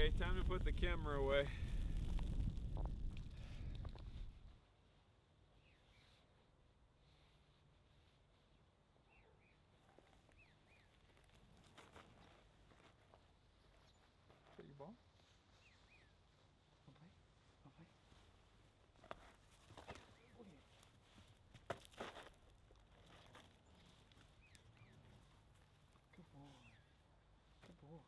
Okay, time to put the camera away. Is that your ball? Okay. Okay. Oh, yeah. Good boy. Good boy.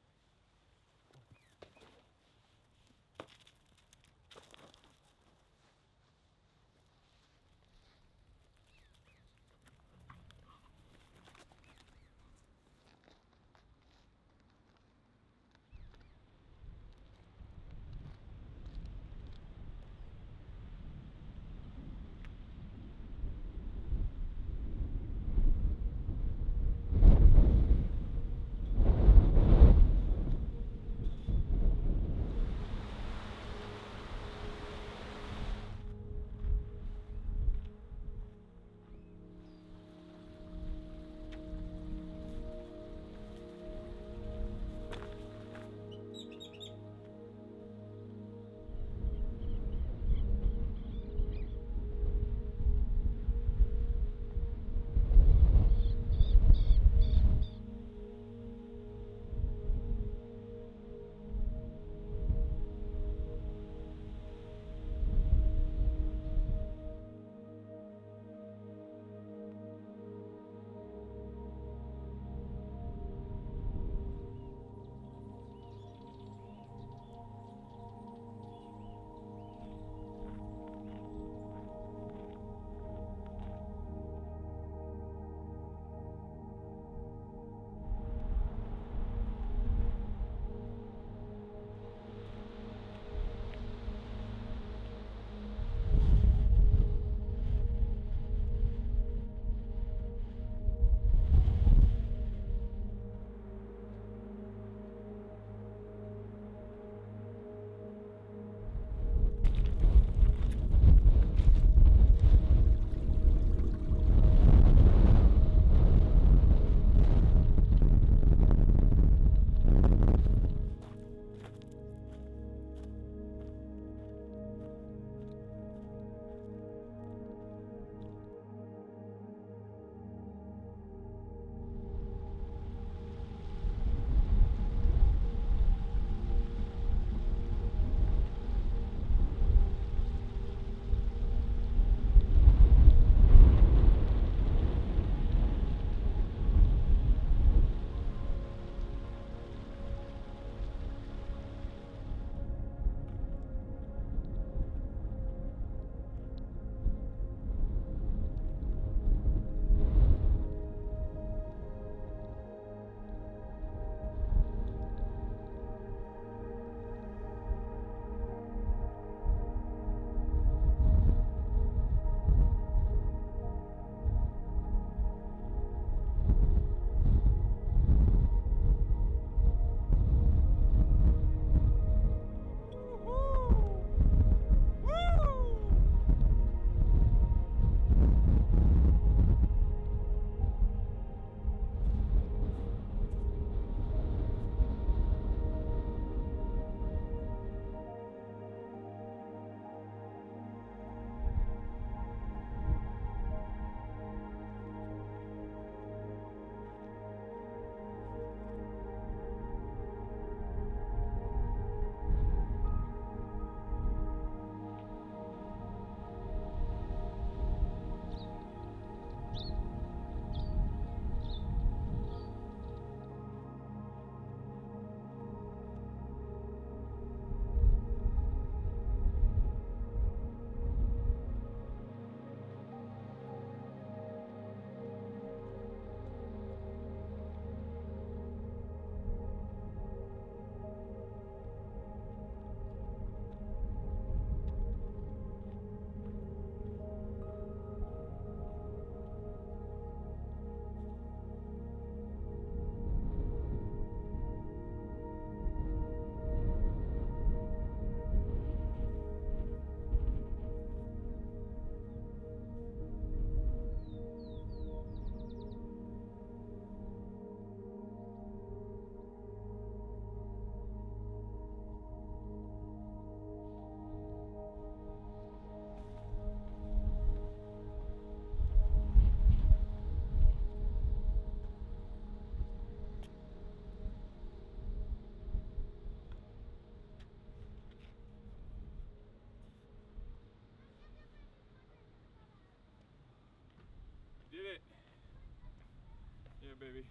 baby.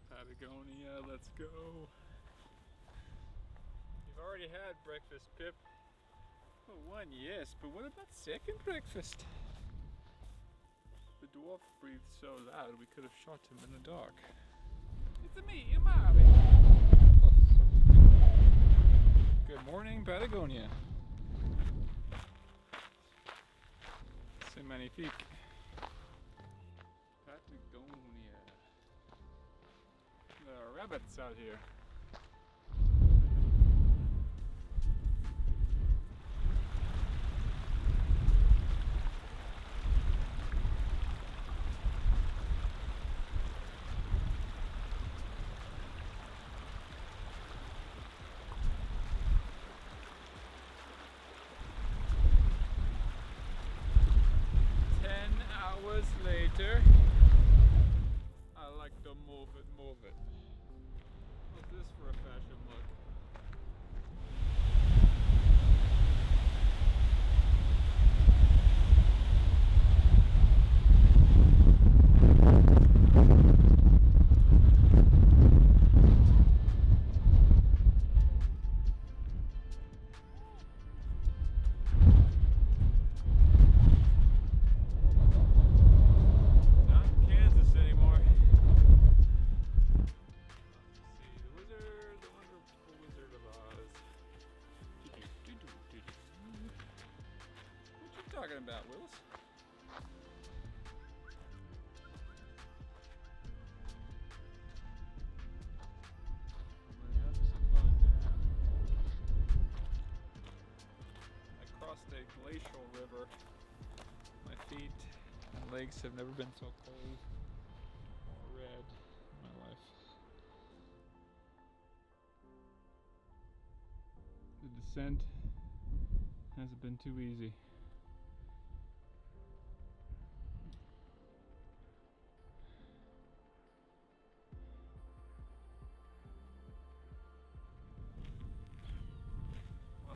Patagonia, let's go. You've already had breakfast, Pip. Oh, one, yes, but what about second breakfast? The dwarf breathed so loud we could have shot him in the dark. It's me, Amari. Good morning, Patagonia. C'est magnifique. Patagonia. There are rabbits out here. Later, I like to move it. What's this for a fashion look? Talking about, Willis? I crossed a glacial river. My feet and legs have never been so cold or red in my life. The descent hasn't been too easy.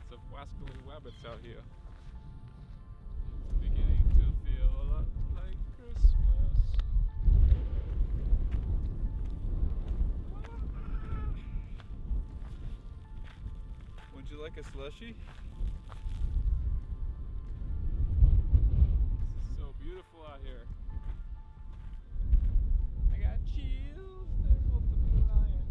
Of wascally wabbits out here. It's beginning to feel a lot like Christmas. Would you like a slushie? This is so beautiful out here. I got chills, they're multiplying.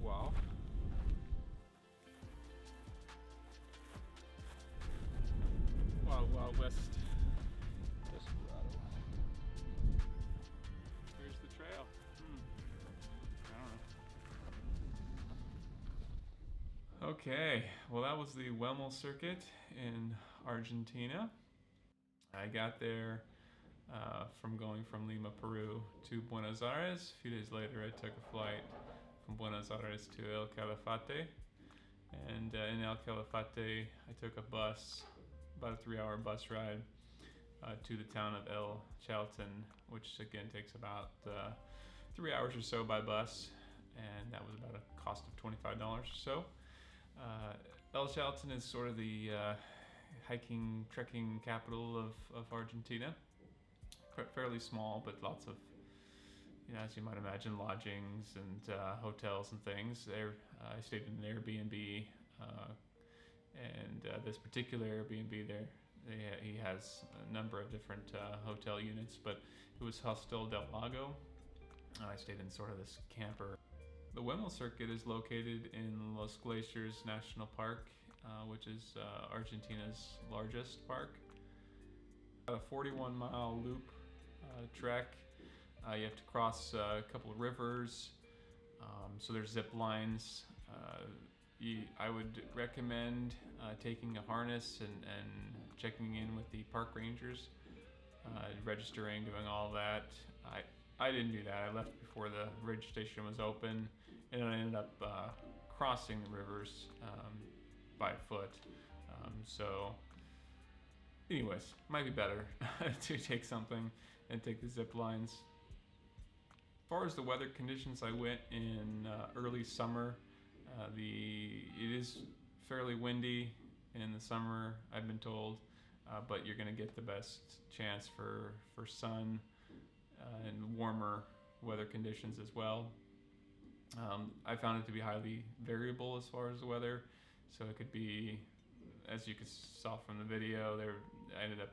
Wow. Wild West. Desperado. Here's the trail. I don't know. Okay, well that was the Huemel Circuit in Argentina. I got there from going from Lima, Peru to Buenos Aires. A few days later I took a flight from Buenos Aires to El Calafate, and in El Calafate I took a bus, about a 3-hour bus ride to the town of El Chalten, which again takes about 3 hours or so by bus, and that was about a cost of $25 or so. El Chalten is sort of the hiking, trekking capital of Argentina. Fairly small, but lots of, as you might imagine, lodgings and hotels and things. There, I stayed in an Airbnb, and this particular Airbnb there, he has a number of different hotel units, but it was Hostel del Lago. I stayed in sort of this camper. The Huemel Circuit is located in Los Glaciers National Park, which is Argentina's largest park. A 41-mile loop trek. You have to cross a couple of rivers, so there's zip lines. I would recommend taking a harness and checking in with the park rangers, registering, doing all that. I didn't do that. I left before the registration was open, and I ended up crossing the rivers by foot. So anyways, might be better to take something and take the zip lines. As far as the weather conditions, I went in early summer. It is fairly windy. in the summer, I've been told, but you're going to get the best chance for sun and warmer weather conditions as well. I found it to be highly variable as far as the weather, so it could be, as you saw from the video, I ended up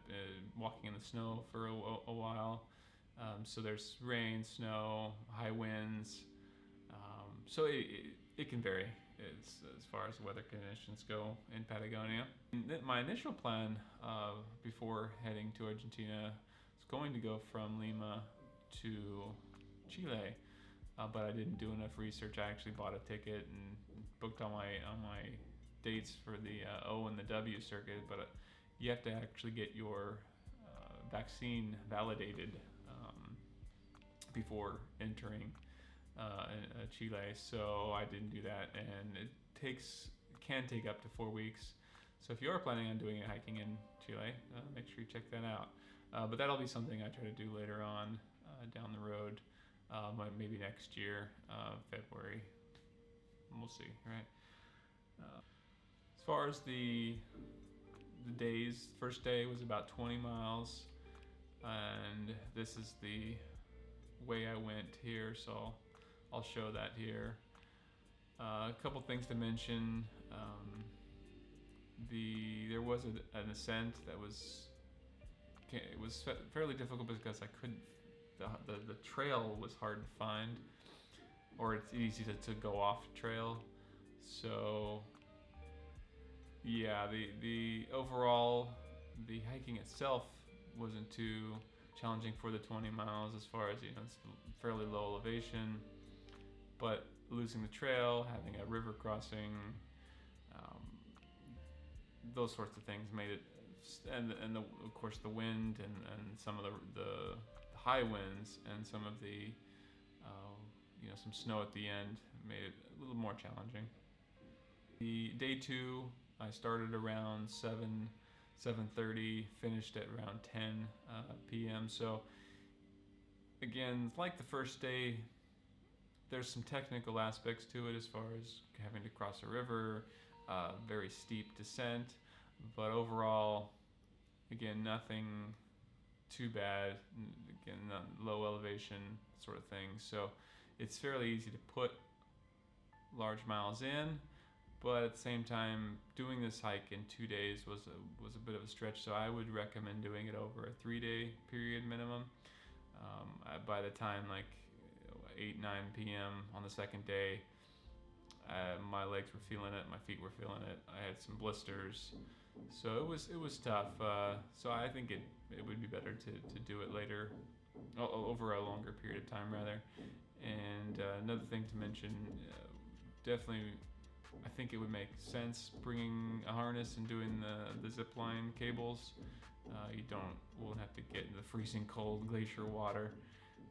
walking in the snow for a while. So there's rain, snow, high winds, so it can vary as far as weather conditions go in Patagonia. My initial plan before heading to Argentina was going to go from Lima to Chile, but I didn't do enough research. I actually bought a ticket and booked on my dates for the O and the W circuit, but you have to actually get your vaccine validated before entering Chile, so I didn't do that, and it can take up to 4 weeks. So if you are planning on doing hiking in Chile, make sure you check that out. But that'll be something I try to do later on down the road, maybe next year, February. We'll see, right? As far as the days, first day was about 20 miles, and this is the way I went here, so I'll show that here. A couple things to mention. There was an ascent that was fairly difficult because I couldn't. The trail was hard to find, or it's easy to go off trail. So yeah, the overall the hiking itself wasn't too challenging for the 20 miles as far as, it's fairly low elevation, but losing the trail, having a river crossing, those sorts of things made it, and of course the wind and some of the high winds and some of the some snow at the end made it a little more challenging. The day 2, I started around 7:30, finished at around 10 p.m. So again, like the first day, there's some technical aspects to it as far as having to cross a river, very steep descent, but overall, again, nothing too bad. Again, not low elevation sort of thing. So it's fairly easy to put large miles in, but at the same time, doing this hike in 2 days was a bit of a stretch. So I would recommend doing it over a 3-day period minimum. By the time 8, 9 p.m. on the second day, my legs were feeling it, my feet were feeling it. I had some blisters, so it was tough. So I think it would be better to do it later, over a longer period of time rather. And another thing to mention, definitely, I think it would make sense bringing a harness and doing the zip line cables. You won't have to get in the freezing cold glacier water.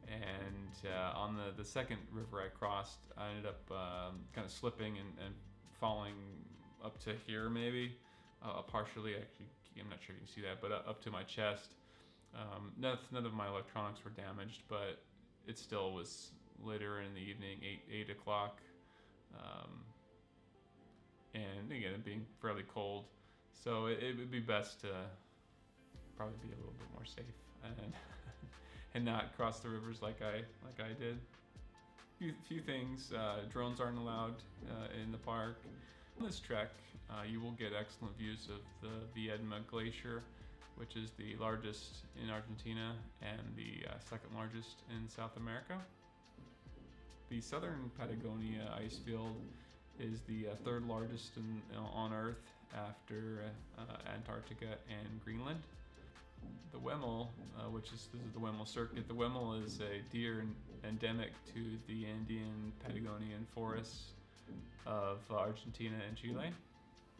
And on the second river I crossed, I ended up kind of slipping and falling up to here maybe, partially. Actually, I'm not sure if you can see that, but up to my chest. None of my electronics were damaged, but it still was later in the evening, 8 o'clock. And again, it being fairly cold, so it would be best to probably be a little bit more safe and not cross the rivers like I did. Few things. Drones aren't allowed in the park. On this trek, you will get excellent views of the Viedma Glacier, which is the largest in Argentina and the second largest in South America. The southern Patagonia ice field is the third largest on Earth after Antarctica and Greenland. The Huemel, this is the Huemel Circuit. The Huemel is a deer endemic to the Andean Patagonian forests of Argentina and Chile.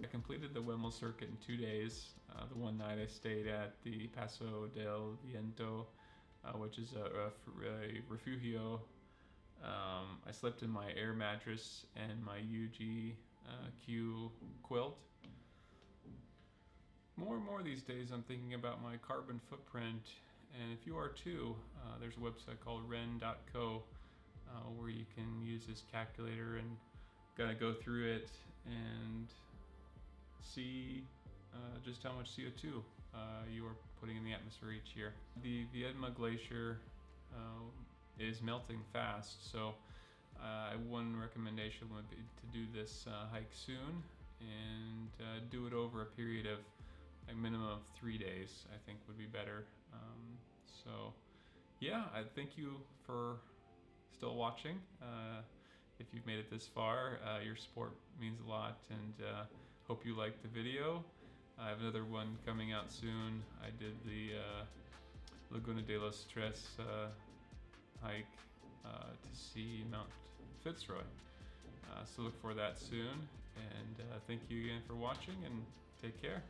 I completed the Huemel Circuit in 2 days. The one night I stayed at the Paso del Viento, which is a refugio. I slept in my air mattress and my UGQ quilt. More and more these days I'm thinking about my carbon footprint, and if you are too, there's a website called ren.co where you can use this calculator and kind of go through it and see just how much CO2 you are putting in the atmosphere each year. The Viedma Glacier is melting fast, so one recommendation would be to do this hike soon and do it over a period of a minimum of 3 days. I think would be better. So yeah, I thank you for still watching. If you've made it this far, your support means a lot, and hope you liked the video. I have another one coming out soon. I did the Laguna de los Tres hike to see Mount Fitzroy. So look for that soon, and thank you again for watching, and take care.